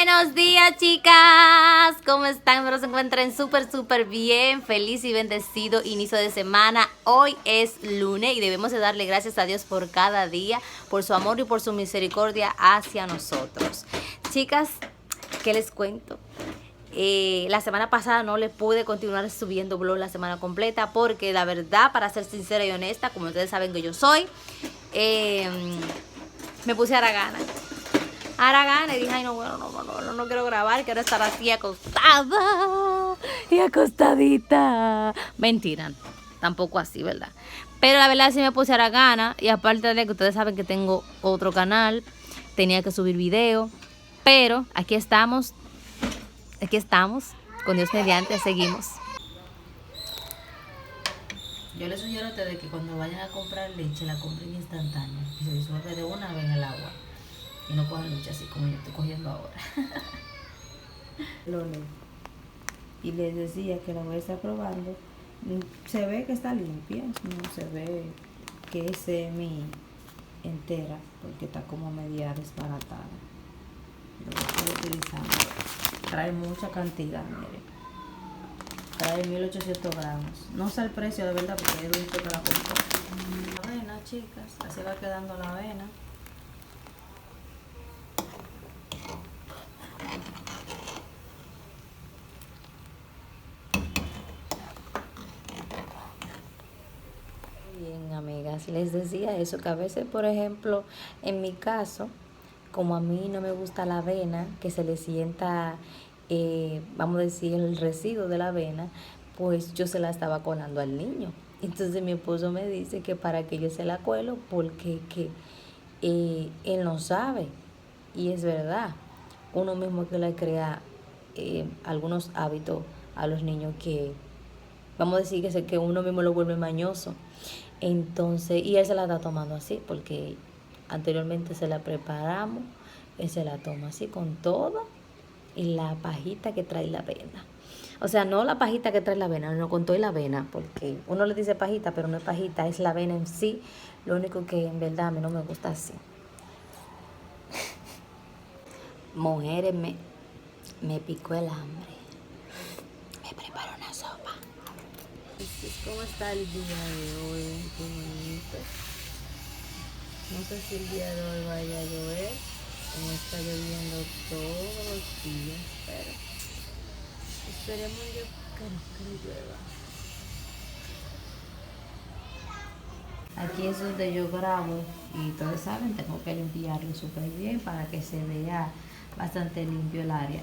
Buenos días, chicas, ¿cómo están? Espero se encuentren súper bien, feliz y bendecido inicio de semana. Hoy es lunes y debemos de darle gracias a Dios por cada día, por su amor y por su misericordia hacia nosotros. Chicas, ¿qué les cuento? La semana pasada no le pude continuar subiendo blog la semana completa porque la verdad, para ser sincera y honesta, como ustedes saben que yo soy, me puse a la gana. Y dije, ay, no, bueno, no quiero grabar, quiero estar así acostada y acostadita. Mentira, tampoco así, ¿verdad? Pero la verdad sí me puse a la gana, y aparte de que ustedes saben que tengo otro canal, tenía que subir video, pero aquí estamos, con Dios mediante, seguimos. Yo les sugiero a ustedes que cuando vayan a comprar leche, la compren instantánea y se disuelve de una vez en el agua. Y no cojan lucha así como yo estoy cogiendo ahora. Y les decía que la voy a estar probando. Se ve que está limpia, no se ve que es semi entera, porque está como media desbaratada. Lo que estoy utilizando. Trae mucha cantidad, miren. Trae 1800 gramos. No sé el precio de verdad porque es visto que la compró. La avena, chicas, así va quedando la avena. Bien, amigas, les decía eso, que a veces, por ejemplo, en mi caso, como a mí no me gusta la avena, que se le sienta, vamos a decir, el residuo de la avena, pues yo se la estaba colando al niño. Entonces mi esposo me dice que para que yo se la cuelo, porque él no sabe. Y es verdad, uno mismo que le crea algunos hábitos a los niños que, vamos a decir, que uno mismo lo vuelve mañoso. Entonces, y él se la está tomando así, porque anteriormente se la preparamos, él se la toma así con todo y la pajita que trae la avena. O sea, no la pajita que trae la avena, no con todo y la avena, porque uno le dice pajita, pero no es pajita, es la avena en sí. Lo único que en verdad a mí no me gusta así. Mujeres, me picó el hambre. Me preparo una sopa. ¿Cómo está el día de hoy? Qué bonito. No sé si el día de hoy vaya a llover, como está lloviendo todos los días, pero esperemos que no llueva. Aquí es donde yo grabo y todos saben, tengo que limpiarlo súper bien para que se vea bastante limpio el área.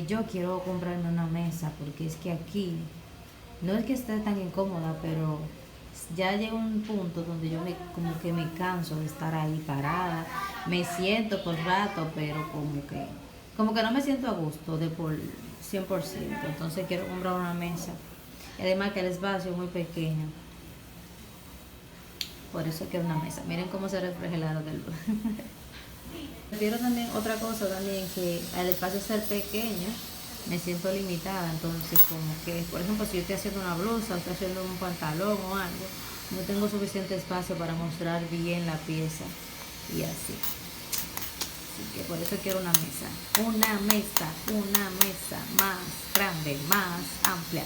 Yo quiero comprarme una mesa porque es que aquí no es que esté tan incómoda, pero ya llega un punto donde yo como que me canso de estar ahí parada. Me siento por rato, pero como que no me siento a gusto de por 100%. Entonces quiero comprar una mesa. Y además que el espacio es muy pequeño. Por eso quiero una mesa. Miren cómo se refleja el aro del luz. Prefiero también otra cosa también, que al espacio ser pequeño me siento limitada. Entonces como que, por ejemplo, si yo estoy haciendo una blusa o estoy haciendo un pantalón o algo, no tengo suficiente espacio para mostrar bien la pieza y así. Así que por eso quiero una mesa más grande, más amplia.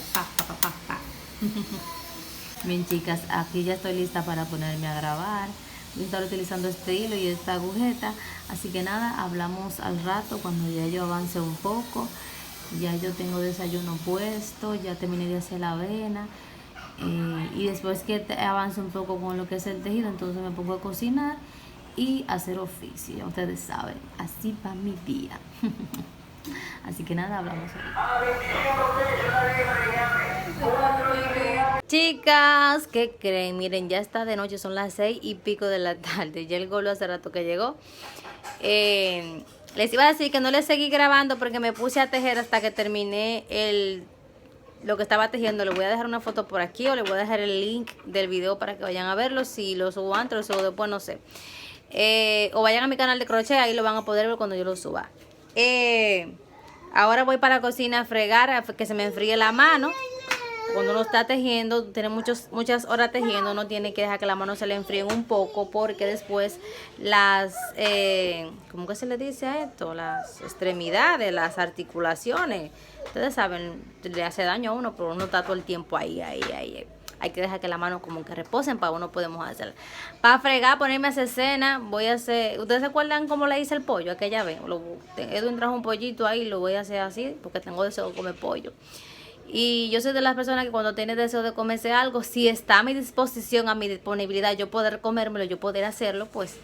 Bien, chicas, aquí ya estoy lista para ponerme a grabar. Voy a estar utilizando este hilo y esta agujeta. Así que nada, hablamos al rato cuando ya yo avance un poco. Ya yo tengo desayuno puesto, ya terminé de hacer la avena. Y después que avance un poco con lo que es el tejido, entonces me pongo a cocinar y hacer oficio. Ya ustedes saben, así va mi día. Así que nada, hablamos ahorita. Chicas, ¿qué creen? Miren, ya está de noche, son las 6:00 de la tarde. Ya el golo hace rato que llegó. Les iba a decir que no les seguí grabando porque me puse a tejer hasta que terminé lo que estaba tejiendo. Les voy a dejar una foto por aquí o les voy a dejar el link del video para que vayan a verlo. Si lo subo antes, lo subo después, no sé. O vayan a mi canal de crochet, ahí lo van a poder ver cuando yo lo suba. Ahora voy para la cocina a fregar, a que se me enfríe la mano. cuando uno está tejiendo, tiene muchas horas tejiendo, uno tiene que dejar que las manos se le enfríen un poco, porque después las, ¿cómo que se le dice a esto? Las extremidades, las articulaciones, ustedes saben, le hace daño a uno, pero uno está todo el tiempo ahí. Hay que dejar que las manos como que reposen para uno podemos hacerla. Para fregar, ponerme a hacer cena, voy a hacer, ¿ustedes se acuerdan cómo le hice el pollo aquella vez? Edwin trajo un pollito ahí, lo voy a hacer así, porque tengo deseo de comer pollo. Y yo soy de las personas que cuando tiene deseo de comerse algo, si está a mi disposición, a mi disponibilidad, yo poder comérmelo, yo poder hacerlo, pues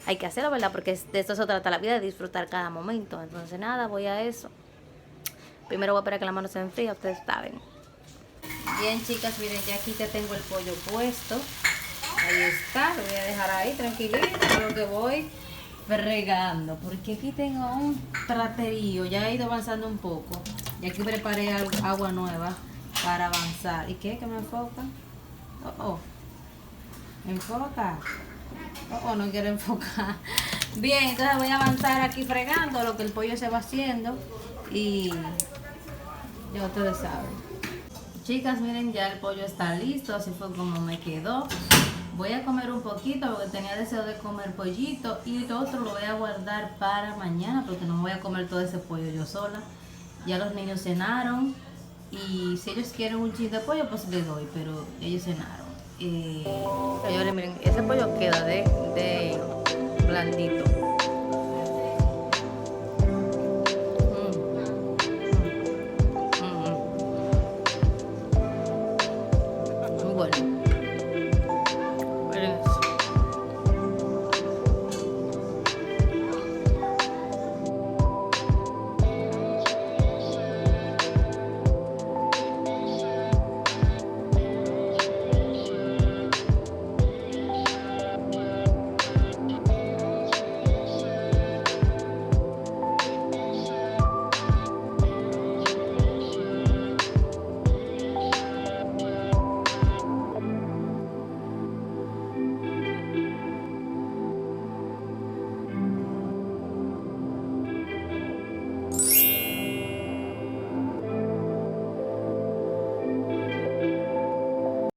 hay que hacerlo, ¿verdad? Porque de esto se trata la vida, de disfrutar cada momento. Entonces nada, voy a eso. Primero voy a esperar que la mano se enfríe, ustedes saben. Bien, chicas, miren, ya aquí te tengo el pollo puesto. Ahí está, lo voy a dejar ahí tranquilito, lo que voy fregando, porque aquí tengo un traterío, ya he ido avanzando un poco. Y aquí preparé agua nueva para avanzar. ¿Y qué? ¿Que me enfoca? ¿Me enfoca? No quiero enfocar. Bien, entonces voy a avanzar aquí fregando lo que el pollo se va haciendo. Y ya ustedes saben. Chicas, miren, ya el pollo está listo, así fue como me quedó. Voy a comer un poquito porque tenía deseo de comer pollito, y el otro lo voy a guardar para mañana porque no me voy a comer todo ese pollo yo sola. Ya los niños cenaron y si ellos quieren un chin de pollo pues les doy, pero ellos cenaron. Señores, miren, ese pollo queda de blandito.